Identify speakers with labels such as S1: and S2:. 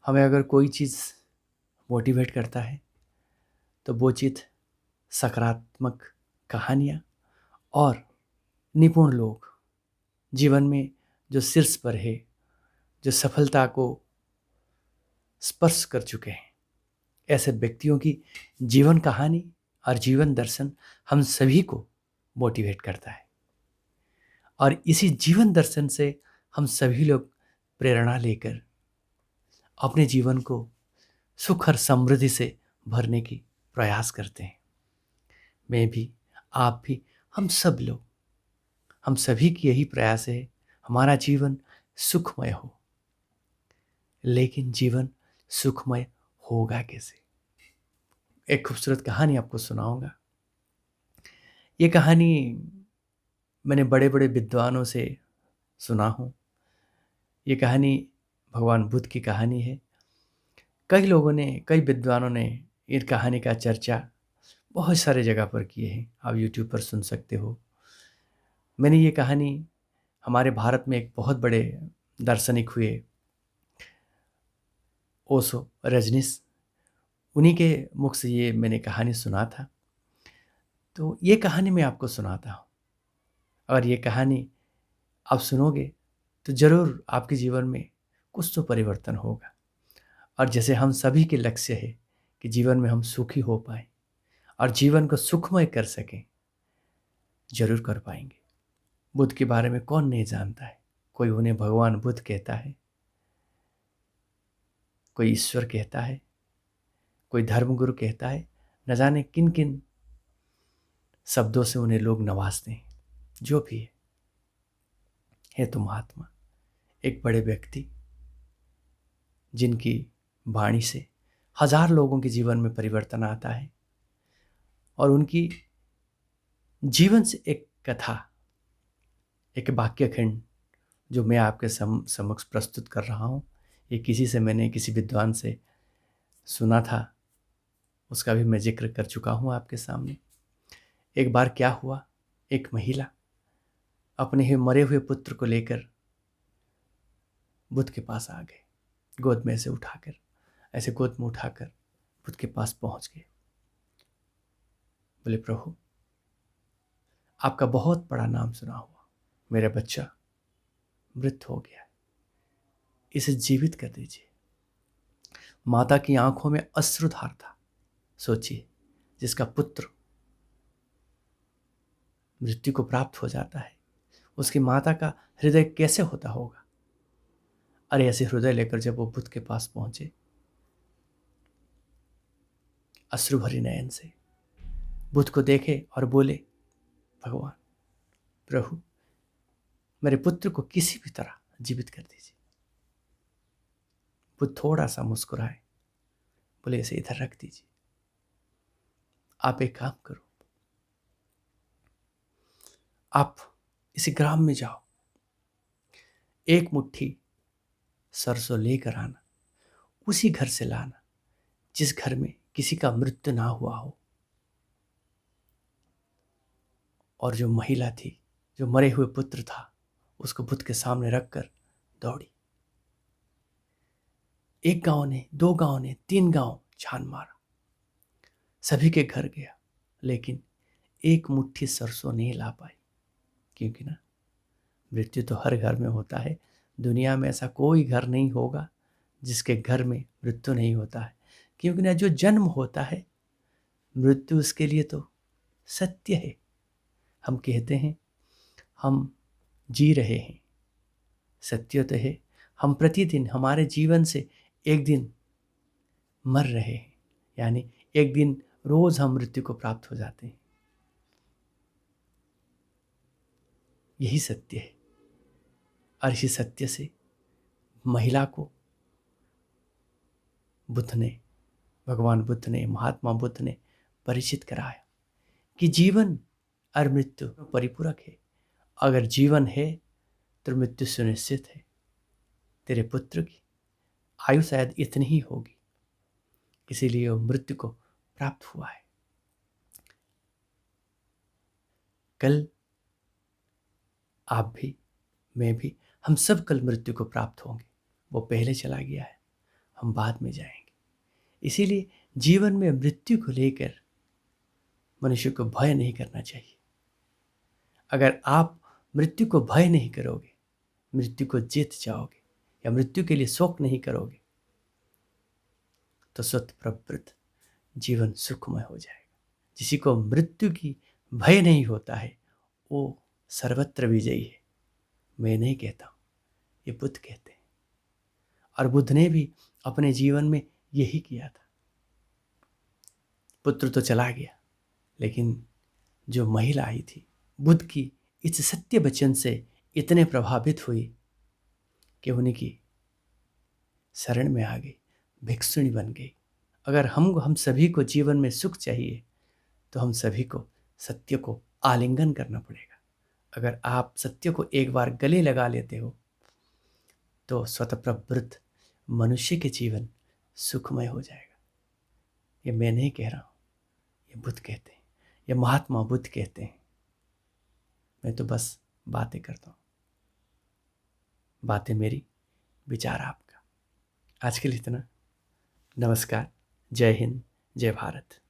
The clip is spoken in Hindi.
S1: हमें अगर कोई चीज़ मोटिवेट करता है तो वो चीज़ सकारात्मक कहानियाँ और निपुण लोग, जीवन में जो शीर्ष पर है, जो सफलता को स्पर्श कर चुके हैं, ऐसे व्यक्तियों की जीवन कहानी और जीवन दर्शन हम सभी को मोटिवेट करता है। और इसी जीवन दर्शन से हम सभी लोग प्रेरणा लेकर अपने जीवन को सुख और समृद्धि से भरने की प्रयास करते हैं। मैं भी, आप भी, हम सब लोग, हम सभी की यही प्रयास है, हमारा जीवन सुखमय हो। लेकिन जीवन सुखमय होगा कैसे? एक खूबसूरत कहानी आपको सुनाऊंगा। ये कहानी मैंने बड़े बड़े विद्वानों से सुना हूँ। ये कहानी भगवान बुद्ध की कहानी है। कई लोगों ने, कई विद्वानों ने इस कहानी का चर्चा बहुत सारे जगह पर किए हैं। आप यूट्यूब पर सुन सकते हो। मैंने ये कहानी हमारे भारत में एक बहुत बड़े दार्शनिक हुए, ओशो, रजनीश, उन्हीं के मुख से ये मैंने कहानी सुना था। तो ये कहानी मैं आपको सुनाता हूँ। और ये कहानी आप सुनोगे तो ज़रूर आपके जीवन में कुछ तो परिवर्तन होगा। और जैसे हम सभी के लक्ष्य है कि जीवन में हम सुखी हो पाएँ और जीवन को सुखमय कर सकें, जरूर कर पाएंगे। बुद्ध के बारे में कौन नहीं जानता है। कोई उन्हें भगवान बुद्ध कहता है, कोई ईश्वर कहता है, कोई धर्मगुरु कहता है, न जाने किन किन शब्दों से उन्हें लोग नवाजते हैं। जो भी है तो महात्मा, एक बड़े व्यक्ति जिनकी वाणी से हजार लोगों के जीवन में परिवर्तन आता है। और उनकी जीवन से एक कथा, एक वाक्य खंड जो मैं आपके समक्ष प्रस्तुत कर रहा हूँ, ये किसी विद्वान से सुना था, उसका भी मैं जिक्र कर चुका हूँ आपके सामने। एक बार क्या हुआ, एक महिला अपने ही मरे हुए पुत्र को लेकर बुद्ध के पास आ गए। गोद में उठाकर बुद्ध के पास पहुंच गए। बोले, प्रभु, आपका बहुत बड़ा नाम सुना हुआ, मेरा बच्चा मृत हो गया है, इसे जीवित कर दीजिए। माता की आंखों में अश्रुधार था। सोचिए, जिसका पुत्र मृत्यु को प्राप्त हो जाता है, उसकी माता का हृदय कैसे होता होगा। अरे ऐसे हृदय लेकर जब वो बुद्ध के पास पहुंचे, अश्रु भरी नयन से बुद्ध को देखे और बोले, भगवान, प्रभु, मेरे पुत्र को किसी भी तरह जीवित कर दीजिए। बुद्ध थोड़ा सा मुस्कुराए, बोले, इसे इधर रख दीजिए। आप एक काम करो, आप इसी ग्राम में जाओ, एक मुट्ठी सरसों लेकर आना, उसी घर से लाना जिस घर में किसी का मृत्यु ना हुआ हो। और जो महिला थी, जो मरे हुए पुत्र था, उसको बुद्ध के सामने रखकर दौड़ी। एक गांव ने, दो गांव ने, तीन गांव छान मारा, सभी के घर गया, लेकिन एक मुट्ठी सरसों नहीं ला पाई। क्योंकि ना, मृत्यु तो हर घर में होता है। दुनिया में ऐसा कोई घर नहीं होगा जिसके घर में मृत्यु नहीं होता है। क्योंकि ना, जो जन्म होता है, मृत्यु उसके लिए तो सत्य है। हम कहते हैं हम जी रहे हैं, सत्य तो है हम प्रतिदिन हमारे जीवन से एक दिन मर रहे हैं। यानी एक दिन रोज हम मृत्यु को प्राप्त हो जाते हैं। यही सत्य है। और इसी सत्य से महिला को बुद्ध ने, भगवान बुद्ध ने, महात्मा बुद्ध ने परिचित कराया कि जीवन और मृत्यु परिपूरक है। अगर जीवन है तो मृत्यु सुनिश्चित है। तेरे पुत्र की आयु शायद इतनी ही होगी, इसीलिए वो मृत्यु को प्राप्त हुआ है। कल आप भी, मैं भी, हम सब कल मृत्यु को प्राप्त होंगे। वो पहले चला गया है, हम बाद में जाएंगे। इसीलिए जीवन में मृत्यु को लेकर मनुष्य को भय नहीं करना चाहिए। अगर आप मृत्यु को भय नहीं करोगे, मृत्यु को जीत जाओगे या मृत्यु के लिए शोक नहीं करोगे, तो स्वतः प्रवृत्त जीवन सुखमय हो जाएगा। जिसी को मृत्यु की भय नहीं होता है वो सर्वत्र विजयी है। मैं नहीं कहता हूँ, ये बुद्ध कहते हैं। और बुद्ध ने भी अपने जीवन में यही किया था। पुत्र तो चला गया, लेकिन जो महिला आई थी बुद्ध की इस सत्य वचन से इतने प्रभावित हुई कि उन्हीं की शरण में आ गई, भिक्षुणी बन गई। अगर हम सभी को जीवन में सुख चाहिए तो हम सभी को सत्य को आलिंगन करना पड़ेगा। अगर आप सत्य को एक बार गले लगा लेते हो तो स्वतः प्रवृत्त मनुष्य के जीवन सुखमय हो जाएगा। ये मैं नहीं कह रहा हूँ, ये बुद्ध कहते हैं, ये महात्मा बुद्ध कहते हैं। मैं तो बस बातें करता हूँ, बातें मेरी, विचार आपका। आज के लिए इतना। नमस्कार। जय हिंद, जय भारत।